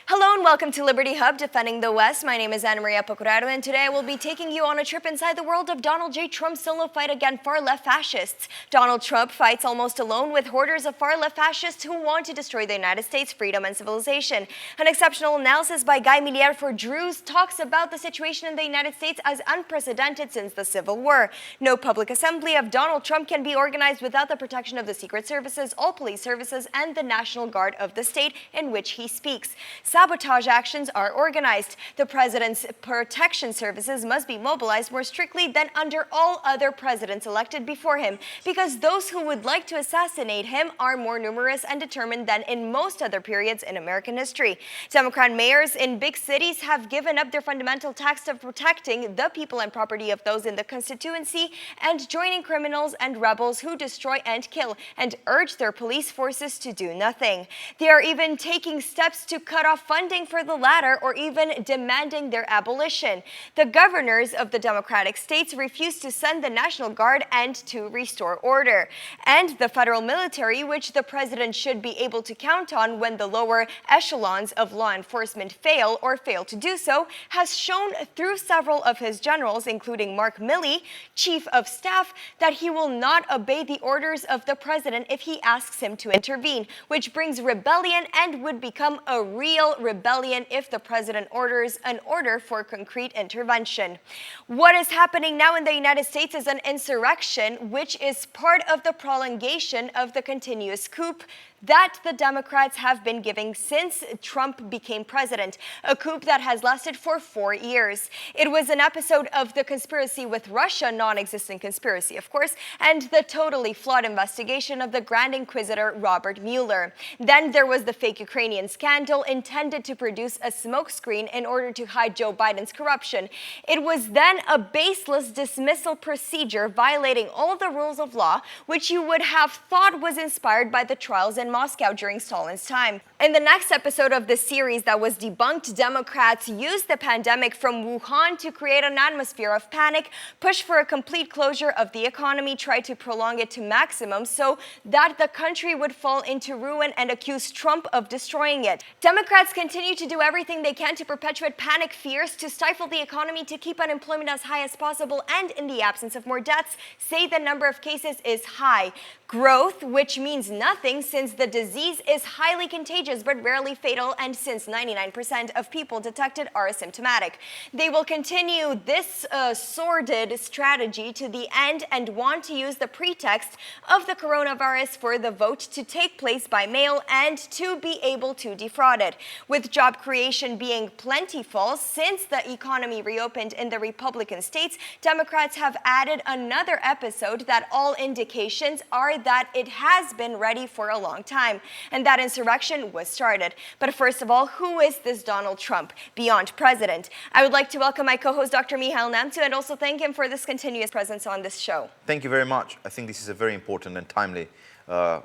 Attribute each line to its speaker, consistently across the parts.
Speaker 1: Hello and welcome to Liberty Hub, Defending the West. My name is Ana Maria Pocuraro, and today I will be taking you on a trip inside the world of Donald J. Trump's solo fight against far-left fascists. Donald Trump fights almost alone with hordes of far-left fascists who want to destroy the United States' freedom and civilization. An exceptional analysis by Guy Milliere for Druze talks about the situation in the United States as unprecedented since the Civil War. No public assembly of Donald Trump can be organized without the protection of the Secret Services, all police services, and the National Guard of the state in which he speaks. Sabotage actions are organized. The president's protection services must be mobilized more strictly than under all other presidents elected before him, because those who would like to assassinate him are more numerous and determined than in most other periods in American history. Democrat mayors in big cities have given up their fundamental task of protecting the people and property of those in the constituency and joining criminals and rebels who destroy and kill, and urge their police forces to do nothing. They are even taking steps to cut off funding for the latter, or even demanding their abolition. The governors of the Democratic states refuse to send the National Guard and to restore order. And the federal military, which the president should be able to count on when the lower echelons of law enforcement fail or fail to do so, has shown through several of his generals, including Mark Milley, chief of staff, that he will not obey the orders of the president if he asks him to intervene, which brings rebellion and would become a real rebellion if the president orders an order for concrete intervention. What is happening now in the United States is an insurrection, which is part of the prolongation of the continuous coup that the Democrats have been giving since Trump became president, a coup that has lasted for 4 years. It was an episode of the conspiracy with Russia, non-existent conspiracy, of course, and the totally flawed investigation of the Grand Inquisitor Robert Mueller. Then there was the fake Ukrainian scandal intended to produce a smokescreen in order to hide Joe Biden's corruption. It was then a baseless dismissal procedure violating all the rules of law, which you would have thought was inspired by the trials in Moscow during Stalin's time. In the next episode of this series that was debunked, Democrats used the pandemic from Wuhan to create an atmosphere of panic, push for a complete closure of the economy, try to prolong it to maximum so that the country would fall into ruin, and accuse Trump of destroying it. Democrats continue to do everything they can to perpetuate panic fears, to stifle the economy, to keep unemployment as high as possible, and in the absence of more deaths, say the number of cases is high. Growth, which means nothing since the disease is highly contagious but rarely fatal, and since 99% of people detected are asymptomatic. They will continue this sordid strategy to the end and want to use the pretext of the coronavirus for the vote to take place by mail and to be able to defraud it. With job creation being plentiful since the economy reopened in the Republican states, Democrats have added another episode that all indications are that it has been ready for a long time, and that insurrection was started. But first of all, who is this Donald Trump beyond president? I would like to welcome my co-host Dr. Mihail Nemțu and also thank him for this continuous presence on this show.
Speaker 2: Thank you very much. I think this is a very important and timely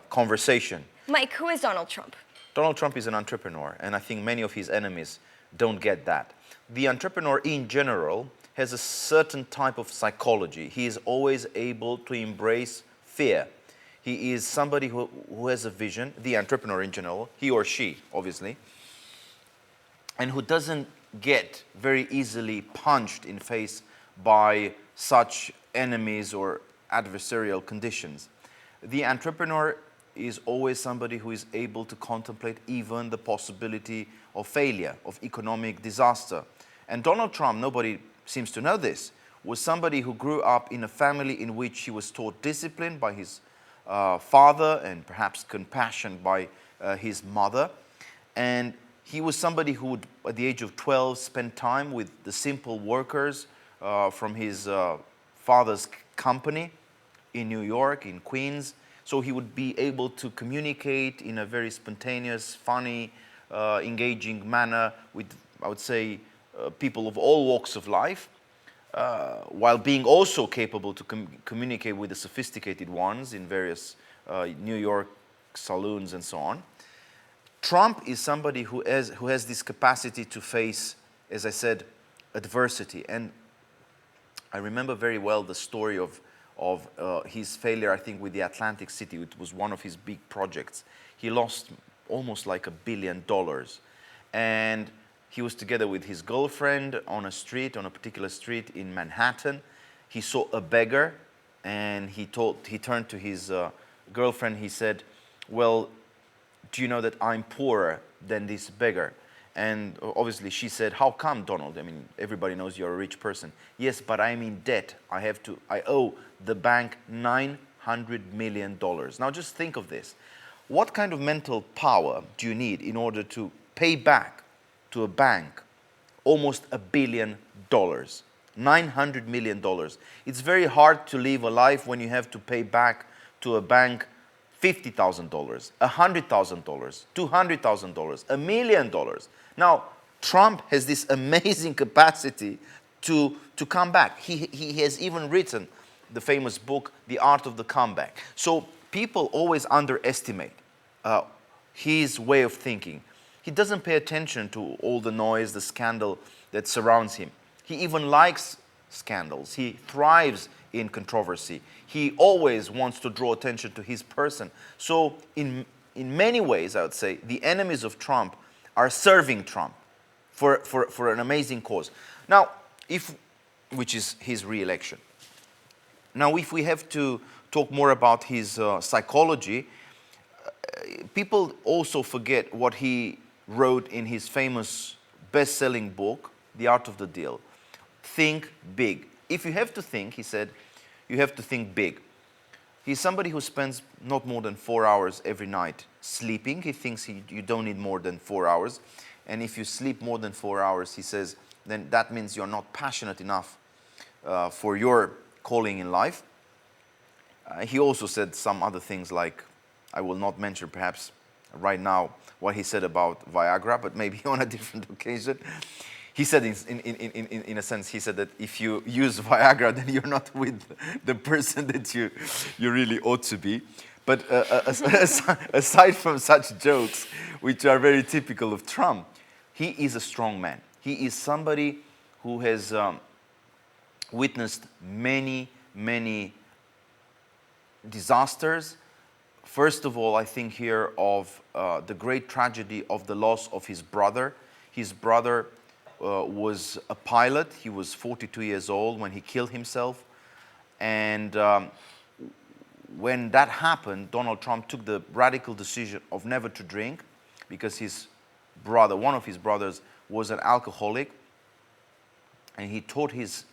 Speaker 2: conversation.
Speaker 1: Mike, who is Donald Trump?
Speaker 2: Donald Trump is an entrepreneur, and I think many of his enemies don't get that. The entrepreneur in general has a certain type of psychology. He is always able to embrace fear. He is somebody who has a vision, the entrepreneur in general, he or she, obviously, and who doesn't get very easily punched in face by such enemies or adversarial conditions. The entrepreneur is always somebody who is able to contemplate even the possibility of failure, of economic disaster. And Donald Trump, nobody seems to know this, was somebody who grew up in a family in which he was taught discipline by his father and perhaps compassion by his mother. And he was somebody who would, at the age of 12, spend time with the simple workers from his father's company in New York, in Queens. So he would be able to communicate in a very spontaneous, funny, engaging manner with, I would say, people of all walks of life, while being also capable to communicate with the sophisticated ones in various New York saloons and so on. Trump is somebody who has this capacity to face, as I said, adversity. And I remember very well the story of his failure, I think, with the Atlantic City. It was one of his big projects. He lost almost like $1 billion. and he was together with his girlfriend on a street, on a particular street in Manhattan. He saw a beggar, and he turned to his girlfriend. He said, "Well, do you know that I'm poorer than this beggar?" And obviously she said, "How come, Donald? I mean, everybody knows you're a rich person." "Yes, but I'm in debt. I owe the bank $900 million. Now just think of this. What kind of mental power do you need in order to pay back to a bank almost $1 billion? $900 million. It's very hard to live a life when you have to pay back to a bank $50,000, $100,000, $200,000, $1 million. Now, Trump has this amazing capacity to come back. He has even written the famous book, The Art of the Comeback. So people always underestimate his way of thinking. He doesn't pay attention to all the noise, the scandal that surrounds him. He even likes scandals. He thrives in controversy. He always wants to draw attention to his person. So in many ways, I would say, the enemies of Trump are serving Trump for an amazing cause. Now, which is his re-election. Now, if we have to talk more about his psychology, people also forget what he wrote in his famous best-selling book, The Art of the Deal. Think big. If you have to think, he said, you have to think big. He's somebody who spends not more than 4 hours every night sleeping. He thinks you don't need more than 4 hours. And if you sleep more than 4 hours, he says, then that means you're not passionate enough for your calling in life. He also said some other things like, I will not mention perhaps right now what he said about Viagra, but maybe on a different occasion. He said, in a sense, he said that if you use Viagra, then you're not with the person that you really ought to be. But aside from such jokes, which are very typical of Trump, he is a strong man. He is somebody who has witnessed many, many disasters. First of all, I think here of the great tragedy of the loss of his brother. His brother was a pilot. He was 42 years old when he killed himself. And when that happened, Donald Trump took the radical decision of never to drink because his brother, one of his brothers, was an alcoholic. And he taught his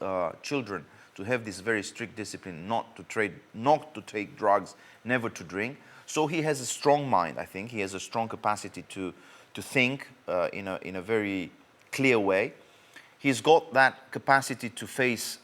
Speaker 2: children to have this very strict discipline, not to take drugs, never to drink. So he has a strong mind, I think. He has a strong capacity to think in a very clear way. He's got that capacity to face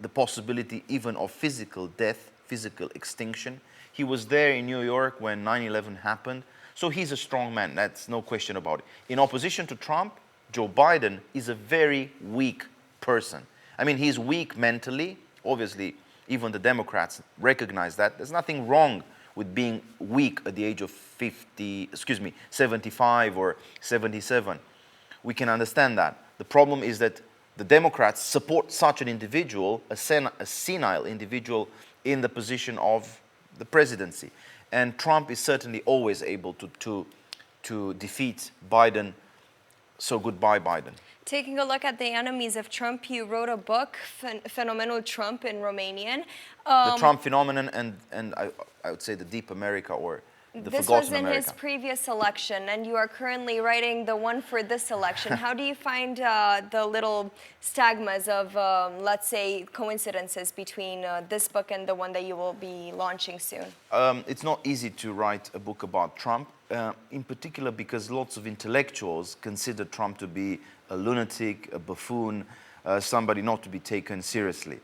Speaker 2: the possibility even of physical death, physical extinction. He was there in New York when 9/11 happened. So he's a strong man, that's no question about it. In opposition to Trump, Joe Biden is a very weak person. I mean, he's weak mentally. Obviously, even the Democrats recognize that. There's nothing wrong with being weak at the age of 75 or 77. We can understand that. The problem is that the Democrats support such an individual, a senile individual, in the position of the presidency. And Trump is certainly always able to defeat Biden. So goodbye, Biden.
Speaker 1: Taking a look at the enemies of Trump, you wrote a book, Fenomenul Trump in Romanian.
Speaker 2: The Trump phenomenon and I would say the Deep America or the
Speaker 1: this
Speaker 2: Forgotten
Speaker 1: was in
Speaker 2: America.
Speaker 1: his previous election, and you are currently writing the one for this election. How do you find the little stigmas of, let's say, coincidences between this book and the one that you will be launching soon?
Speaker 2: It's not easy to write a book about Trump, in particular because lots of intellectuals consider Trump to be a lunatic, a buffoon, somebody not to be taken seriously.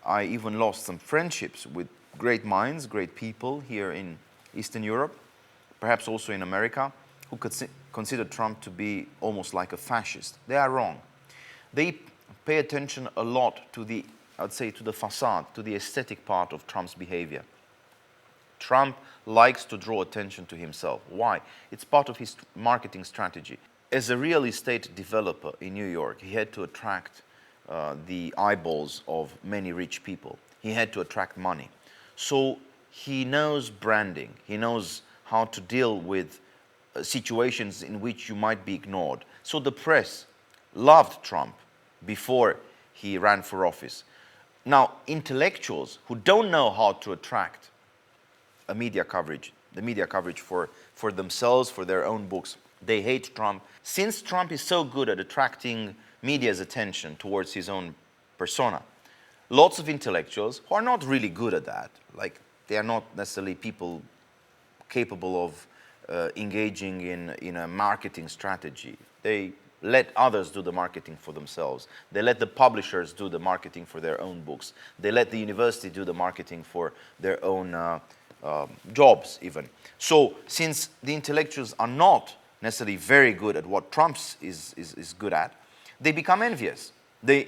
Speaker 2: I even lost some friendships with great minds, great people here in Eastern Europe, perhaps also in America, who could consider Trump to be almost like a fascist. They are wrong. They pay attention a lot to the, I would say, to the facade, to the aesthetic part of Trump's behavior. Trump likes to draw attention to himself. Why? It's part of his marketing strategy. As a real estate developer in New York, he had to attract the eyeballs of many rich people. He had to attract money. So he knows branding. He knows how to deal with situations in which you might be ignored. So the press loved Trump before he ran for office. Now, intellectuals who don't know how to attract the media coverage for themselves, for their own books, they hate Trump. Since Trump is so good at attracting media's attention towards his own persona, lots of intellectuals who are not really good at that, like they are not necessarily people capable of engaging in a marketing strategy. They let others do the marketing for themselves. They let the publishers do the marketing for their own books. They let the university do the marketing for their own jobs even. So since the intellectuals are not necessarily very good at what Trump is good at, they become envious. They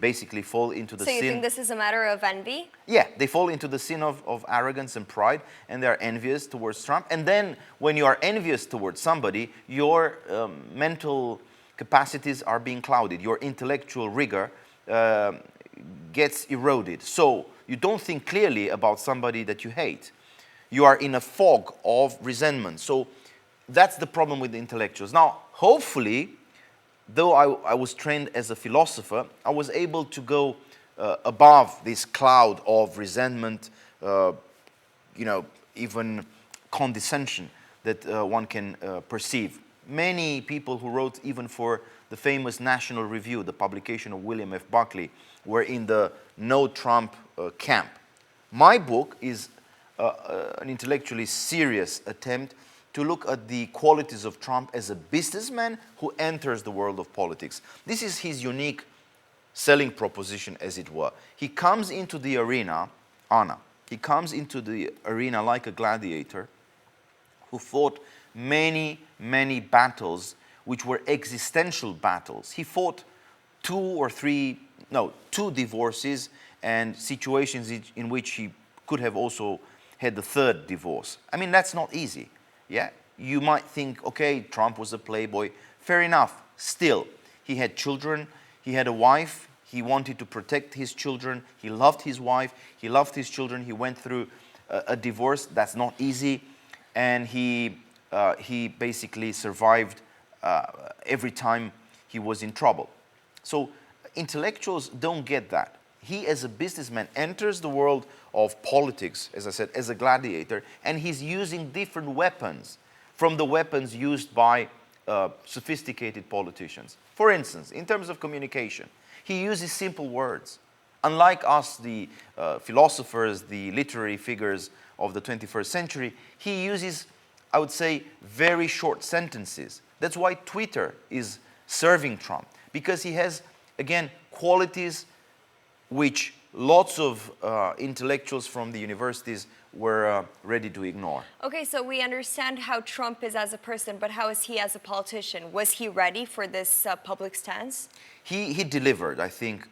Speaker 2: basically fall into the sin.
Speaker 1: So you think this is a matter of envy?
Speaker 2: Yeah, they fall into the sin of arrogance and pride, and they're envious towards Trump. And then when you are envious towards somebody, your mental capacities are being clouded. Your intellectual rigor gets eroded. So you don't think clearly about somebody that you hate. You are in a fog of resentment. So that's the problem with the intellectuals. Now, hopefully, though I was trained as a philosopher, I was able to go above this cloud of resentment, even condescension that one can perceive. Many people who wrote even for the famous National Review, the publication of William F. Buckley, were in the no Trump camp. My book is an intellectually serious attempt to look at the qualities of Trump as a businessman who enters the world of politics. This is his unique selling proposition, as it were. He comes into the arena, he comes into the arena like a gladiator who fought many, many battles which were existential battles. He fought two divorces and situations in which he could have also had the third divorce. I mean, that's not easy. Yeah, you might think, okay, Trump was a playboy. Fair enough. Still, he had children. He had a wife. He wanted to protect his children. He loved his wife. He loved his children. He went through a divorce. That's not easy. And he basically survived every time he was in trouble. So intellectuals don't get that. He, as a businessman, enters the world of politics, as I said, as a gladiator, and he's using different weapons from the weapons used by sophisticated politicians. For instance, in terms of communication, he uses simple words. Unlike us, the philosophers, the literary figures of the 21st century, he uses, I would say, very short sentences. That's why Twitter is serving Trump, because he has, again, qualities which lots of intellectuals from the universities were ready to ignore.
Speaker 1: Okay, so we understand how Trump is as a person, but how is he as a politician? Was he ready for this public stance?
Speaker 2: He delivered, I think.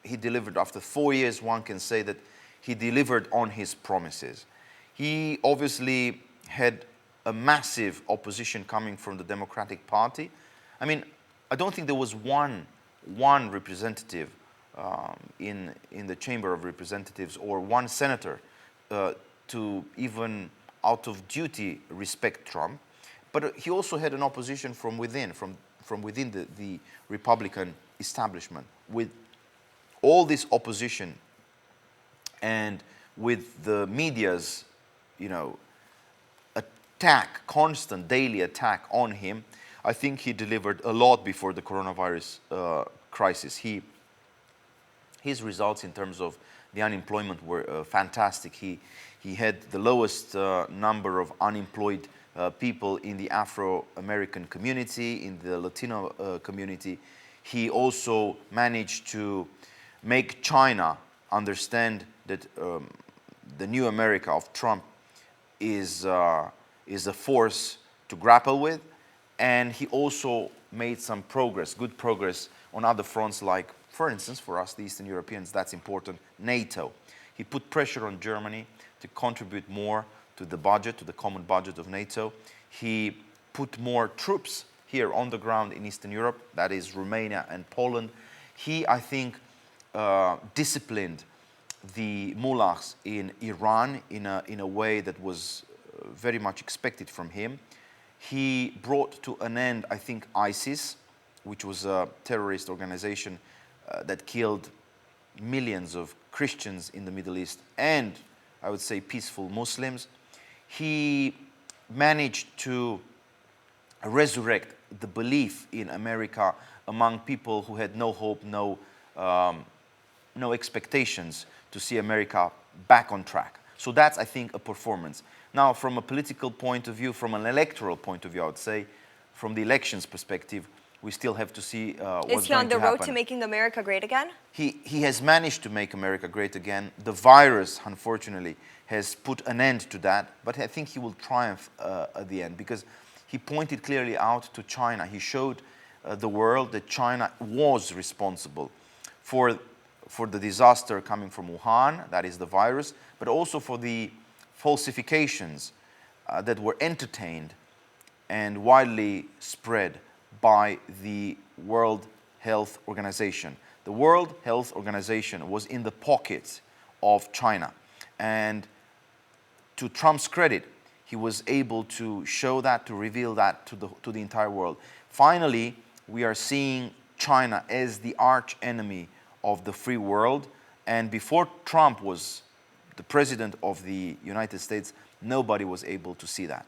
Speaker 2: He delivered after 4 years. One can say that he delivered on his promises. He obviously had a massive opposition coming from the Democratic Party. I mean, I don't think there was one representative in the Chamber of Representatives or one senator to even out of duty respect Trump. But he also had an opposition from within, from within the Republican establishment. With all this opposition and with the media's, attack, constant daily attack on him, I think he delivered a lot before the coronavirus crisis. His results in terms of the unemployment were fantastic. He had the lowest number of unemployed people in the Afro-American community, in the Latino community. He also managed to make China understand that the new America of Trump is a force to grapple with. And he also made some progress, good progress on other fronts like, for instance, for us, the Eastern Europeans, that's important, NATO. He put pressure on Germany to contribute more to the budget, to the common budget of NATO. He put more troops here on the ground in Eastern Europe, that is Romania and Poland. He, I think, disciplined the mullahs in Iran in a way that was very much expected from him. He brought to an end, I think, ISIS, which was a terrorist organization that killed millions of Christians in the Middle East and, I would say, peaceful Muslims. He managed to resurrect the belief in America among people who had no hope, no expectations to see America back on track. So that's, I think, a performance. Now, from a political point of view, from an electoral point of view, I would say, from the elections perspective, we still have to see what's going to happen.
Speaker 1: Is he on the road to making America great again?
Speaker 2: He has managed to make America great again. The virus, unfortunately, has put an end to that, but I think he will triumph at the end, because he pointed clearly out to China. He showed the world that China was responsible for the disaster coming from Wuhan, that is the virus, but also for the falsifications that were entertained and widely spread by the World Health Organization. The World Health Organization was in the pockets of China. And to Trump's credit, he was able to show that, to reveal that to the entire world. Finally, we are seeing China as the arch enemy of the free world. And before Trump was the president of the United States, nobody was able to see that.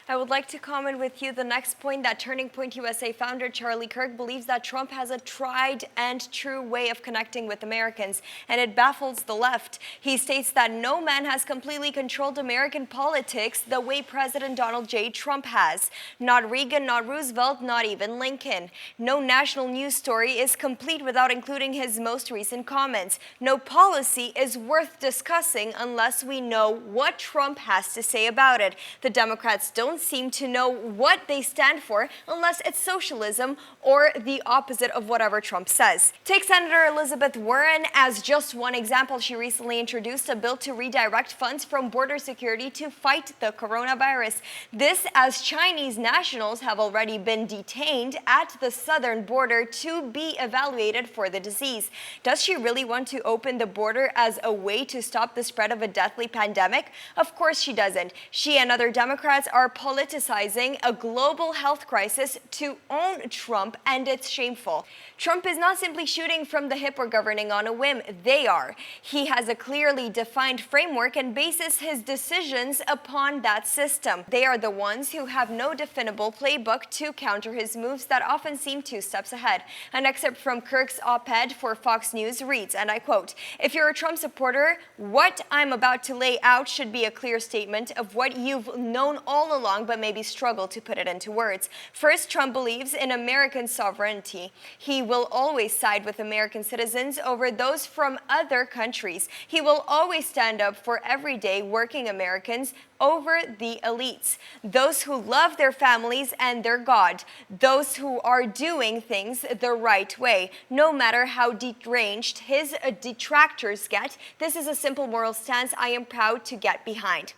Speaker 1: I would like to comment with you the next point that Turning Point USA founder Charlie Kirk believes that Trump has a tried and true way of connecting with Americans, and it baffles the left. He states that no man has completely controlled American politics the way President Donald J. Trump has. Not Reagan, not Roosevelt, not even Lincoln. No national news story is complete without including his most recent comments. No policy is worth discussing unless we know what Trump has to say about it. The Democrats don't seem to know what they stand for unless it's socialism or the opposite of whatever Trump says. Take Senator Elizabeth Warren as just one example. She recently introduced a bill to redirect funds from border security to fight the coronavirus. This as Chinese nationals have already been detained at the southern border to be evaluated for the disease. Does she really want to open the border as a way to stop the spread of a deadly pandemic? Of course she doesn't. She and other Democrats are politicizing a global health crisis to own Trump, and it's shameful. Trump is not simply shooting from the hip or governing on a whim. They are. He has a clearly defined framework and bases his decisions upon that system. They are the ones who have no definable playbook to counter his moves that often seem 2 steps ahead. An excerpt from Kirk's op-ed for Fox News reads, and I quote, "If you're a Trump supporter, what I'm about to lay out should be a clear statement of what you've known all along but maybe struggle to put it into words. First, Trump believes in American sovereignty. He will always side with American citizens over those from other countries. He will always stand up for everyday working Americans over the elites, those who love their families and their God, those who are doing things the right way. No matter how deranged his detractors get, this is a simple moral stance I am proud to get behind."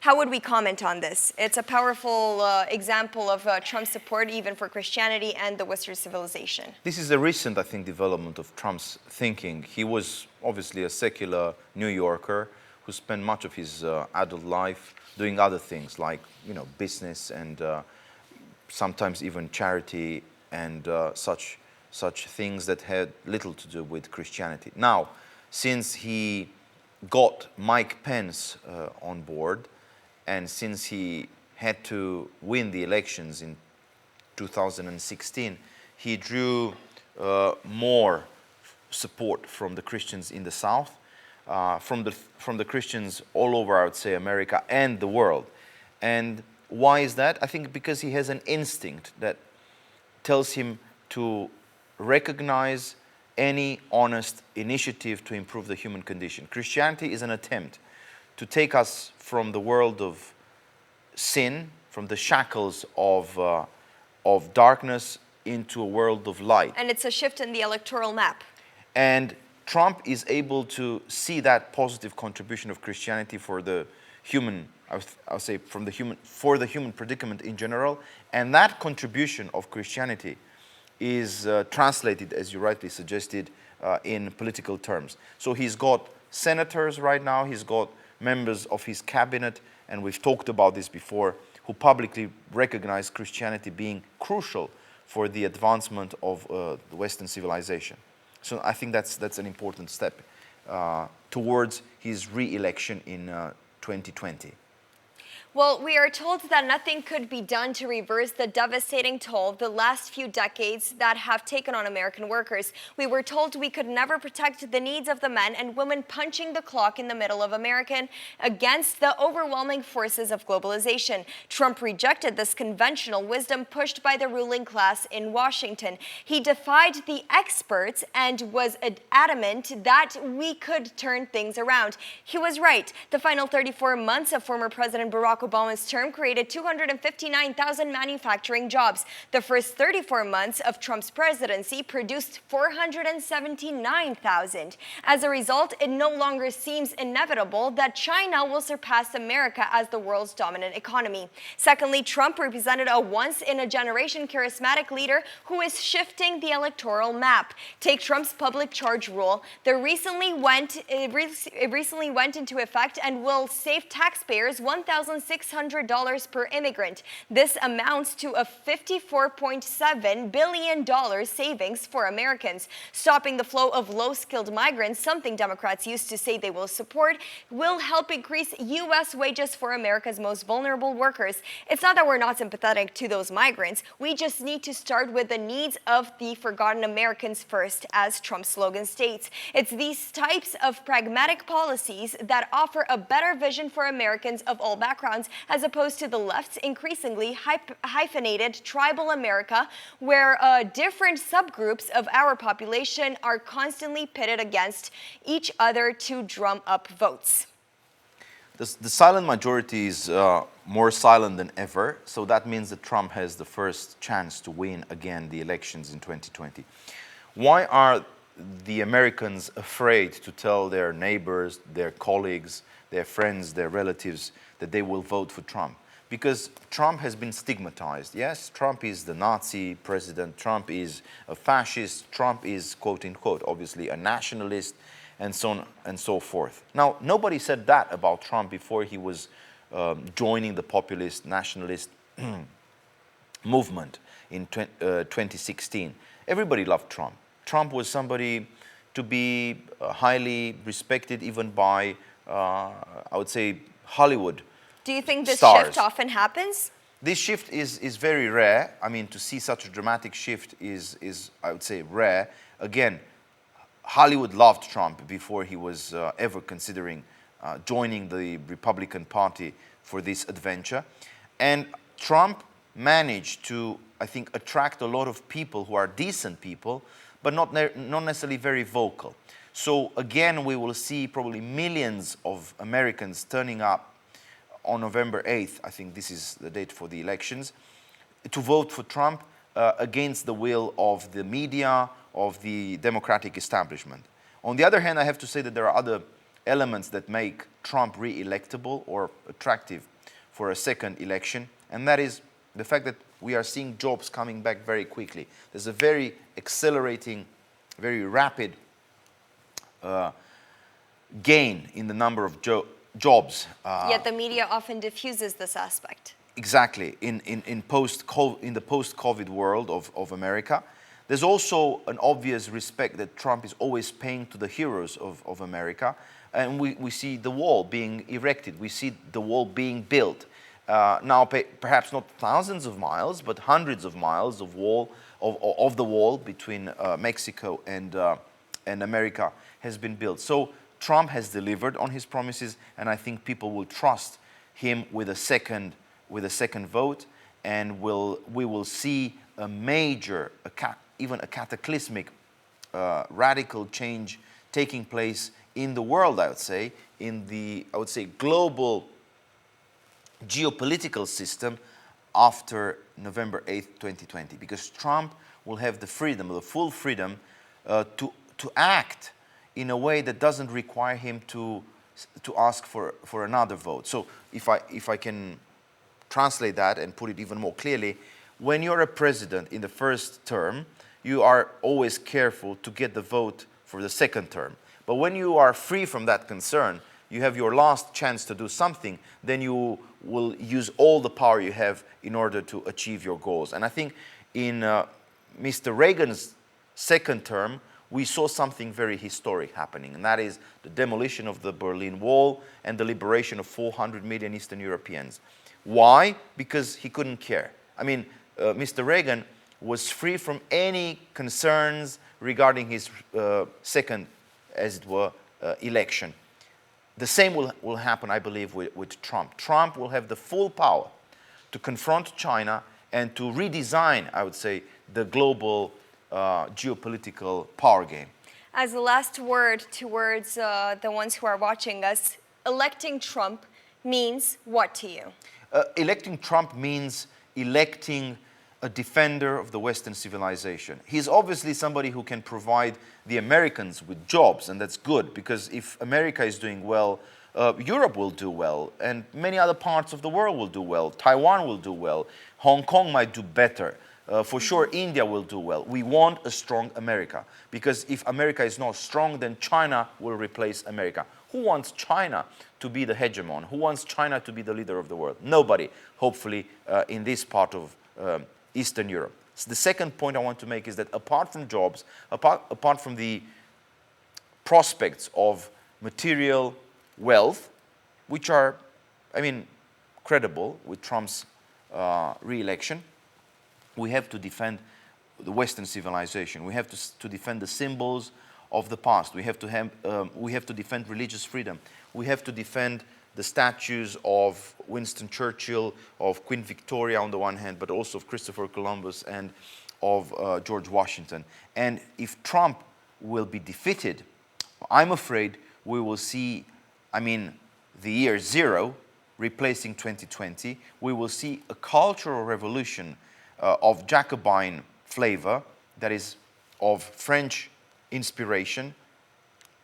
Speaker 1: How would we comment on this? It's a powerful example of Trump's support even for Christianity and the Western civilization.
Speaker 2: This is a recent, I think, development of Trump's thinking. He was obviously a secular New Yorker who spent much of his adult life doing other things like, business and sometimes even charity and such things that had little to do with Christianity. Now, since he got Mike Pence on board, and since he had to win the elections in 2016, he drew more support from the Christians in the South, from the Christians all over, I would say, America and the world. And why is that? I think because he has an instinct that tells him to recognize any honest initiative to improve the human condition. Christianity is an attempt to take us from the world of sin, from the shackles of darkness into a world of light.
Speaker 1: And it's a shift in the electoral map.
Speaker 2: And Trump is able to see that positive contribution of Christianity for the human, I'll say, for the human predicament in general. And that contribution of Christianity is translated, as you rightly suggested, in political terms. So he's got senators right now, he's got members of his cabinet, and we've talked about this before, who publicly recognize Christianity being crucial for the advancement of the Western civilization. So I think that's an important step towards his re-election in 2020.
Speaker 1: Well, we are told that nothing could be done to reverse the devastating toll of the last few decades that have taken on American workers. We were told we could never protect the needs of the men and women punching the clock in the middle of America against the overwhelming forces of globalization. Trump rejected this conventional wisdom pushed by the ruling class in Washington. He defied the experts and was adamant that we could turn things around. He was right. The final 34 months of former President Barack Obama's term created 259,000 manufacturing jobs. The first 34 months of Trump's presidency produced 479,000. As a result, it no longer seems inevitable that China will surpass America as the world's dominant economy. Secondly, Trump represented a once-in-a-generation charismatic leader who is shifting the electoral map. Take Trump's public charge rule. It recently went into effect and will save taxpayers $1,600 per immigrant. This amounts to a $54.7 billion savings for Americans. Stopping the flow of low-skilled migrants, something Democrats used to say they will support, will help increase U.S. wages for America's most vulnerable workers. It's not that we're not sympathetic to those migrants. We just need to start with the needs of the forgotten Americans first, as Trump's slogan states. It's these types of pragmatic policies that offer a better vision for Americans of all backgrounds, as opposed to the left's increasingly hyphenated tribal America, where different subgroups of our population are constantly pitted against each other to drum up votes.
Speaker 2: The silent majority is more silent than ever, so that means that Trump has the first chance to win again the elections in 2020. Why are the Americans afraid to tell their neighbors, their colleagues, their friends, their relatives that they will vote for Trump? Because Trump has been stigmatized. Yes, Trump is the Nazi president, Trump is a fascist, Trump is, quote unquote, obviously a nationalist, and so on and so forth. Now, nobody said that about Trump before he was joining the populist nationalist movement in 2016. Everybody loved Trump. Trump was somebody to be highly respected even by, I would say, Hollywood.
Speaker 1: Do you think this
Speaker 2: stars.
Speaker 1: shift often happens?
Speaker 2: This shift is very rare. I mean, to see such a dramatic shift is I would say, rare. Again, Hollywood loved Trump before he was ever considering joining the Republican Party for this adventure. And Trump managed to, I think, attract a lot of people who are decent people, but not necessarily very vocal. So again, we will see probably millions of Americans turning up on November 8th, I think this is the date for the elections, to vote for Trump against the will of the media, of the Democratic establishment. On the other hand, I have to say that there are other elements that make Trump re-electable or attractive for a second election, and that is the fact that we are seeing jobs coming back very quickly. There's a very accelerating, very rapid gain in the number of jobs.
Speaker 1: Yet the media often diffuses this aspect.
Speaker 2: Exactly. In the post-COVID world of America, there's also an obvious respect that Trump is always paying to the heroes of America. And we see the wall being erected. We see the wall being built. Now, perhaps not thousands of miles, but hundreds of miles of the wall between Mexico and America has been built. So Trump has delivered on his promises, and I think people will trust him with a second vote, and we will see a major, even a cataclysmic, radical change taking place in the world. I would say in the global geopolitical system after November 8th, 2020, because Trump will have the freedom, the full freedom, to act in a way that doesn't require him to ask for another vote. So if I can translate that and put it even more clearly, when you're a president in the first term, you are always careful to get the vote for the second term. But when you are free from that concern, you have your last chance to do something, then you will use all the power you have in order to achieve your goals. And I think in Mr. Reagan's second term, we saw something very historic happening, and that is the demolition of the Berlin Wall and the liberation of 400 million Eastern Europeans. Why? Because he couldn't care. I mean, Mr. Reagan was free from any concerns regarding his second, as it were, election. The same will happen, I believe, with Trump. Trump will have the full power to confront China and to redesign, I would say, the global geopolitical power game.
Speaker 1: As the last word towards the ones who are watching us, electing Trump means what to you?
Speaker 2: Electing Trump means electing a defender of the Western civilization. He's obviously somebody who can provide the Americans with jobs, and that's good, because if America is doing well, Europe will do well, and many other parts of the world will do well. Taiwan will do well. Hong Kong might do better. For sure, India will do well. We want a strong America, because if America is not strong, then China will replace America. Who wants China to be the hegemon? Who wants China to be the leader of the world? Nobody, hopefully, in this part of Eastern Europe. So the second point I want to make is that apart from jobs, apart from the prospects of material wealth, which are, I mean, credible with Trump's re-election, we have to defend the Western civilization. We have to defend the symbols of the past. We have to defend religious freedom. We have to defend the statues of Winston Churchill, of Queen Victoria on the one hand, but also of Christopher Columbus and of George Washington. And if Trump will be defeated, I'm afraid we will see, I mean, the year zero replacing 2020. We will see a cultural revolution of Jacobin flavor, that is of French inspiration,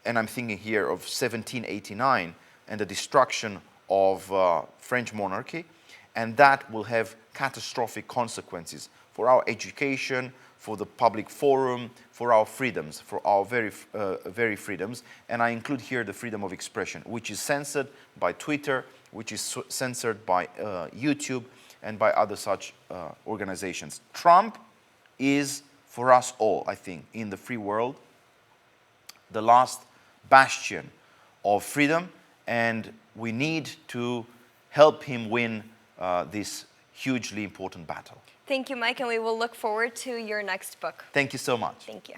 Speaker 2: and I'm thinking here of 1789 and the destruction of French monarchy, and that will have catastrophic consequences for our education, for the public forum, for our freedoms, for our very freedoms. And I include here the freedom of expression, which is censored by Twitter, which is censored by YouTube, and by other such organizations. Trump is, for us all, I think, in the free world, the last bastion of freedom, and we need to help him win this hugely important battle.
Speaker 1: Thank you, Mike, and we will look forward to your next book.
Speaker 2: Thank you so much.
Speaker 1: Thank you.